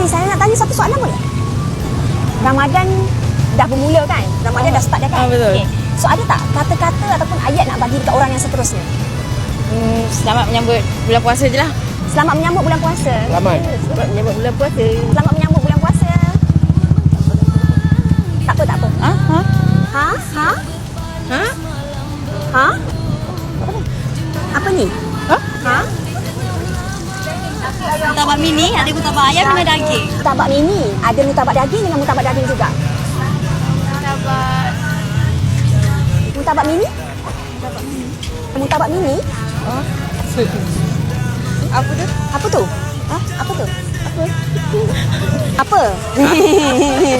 Okey, saya nak tanya satu soalan boleh? Ramadan dah bermula kan? Ramadan dah start dah kan? Betul. Okey. So ada tak kata-kata ataupun ayat nak bagi dekat orang yang seterusnya? Selamat menyambut bulan puasa je lah. Selamat menyambut bulan puasa. Selamat. Selamat menyambut bulan puasa. Selamat menyambut bulan puasa. Tak apa, tak apa. Ha? Ha? Ha? Ha? Ha? Ha? Apa ni? Ha? Ha? Mutabak mini, ada mutabak ayam dengan daging. Mutabak mini. Ada mutabak daging dengan mutabak daging juga. Mutabak mini? Mutabak mini? Apa tu? Apa tu? Ha? Apa tu? Apa? Apa?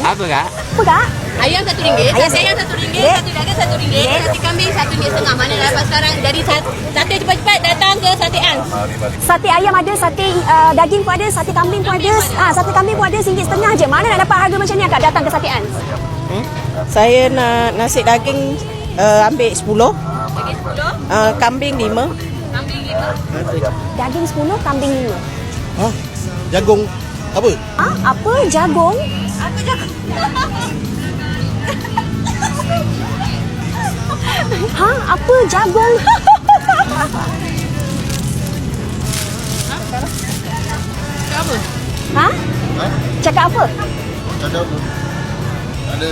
Apa kak? Apa kak? Ayam RM1, Ayam ayam RM1, Dek. satu daging RM1, sate kambing RM1.5. Mana dapat sekarang dari sate cepat-cepat datang ke sate Ans. Sate ayam ada, sate daging pun ada, sate kambing pun ada. Sate kambing pun ada RM1.5 je. Mana nak dapat harga macam ni akak datang ke Sate Ans? Saya nak nasi daging ambil 10. Daging 10, Kambing 5. kambing 5. Daging 10, kambing 5. Ha? Jagung apa? Ha? Apa? Jagung? Apa jagung? Ha? Apa? Jagung? Apa? Ha? Cakap apa? Ada apa? Ada.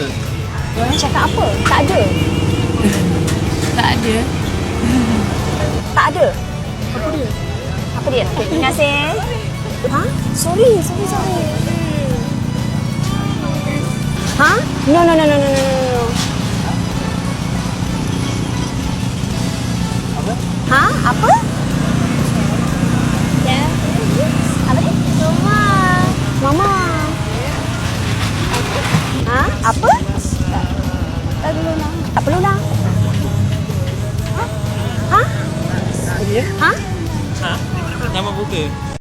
Cakap apa? Tak ada. Tak ada. Tak ada. Apa dia? Okay, terima kasih. Ha? Sorry. Ha? No. Ha? Apa? Ya. Apa dia? Mama. Ha? Apa? Tak perlu lah. Ha? Ha? Nama buka.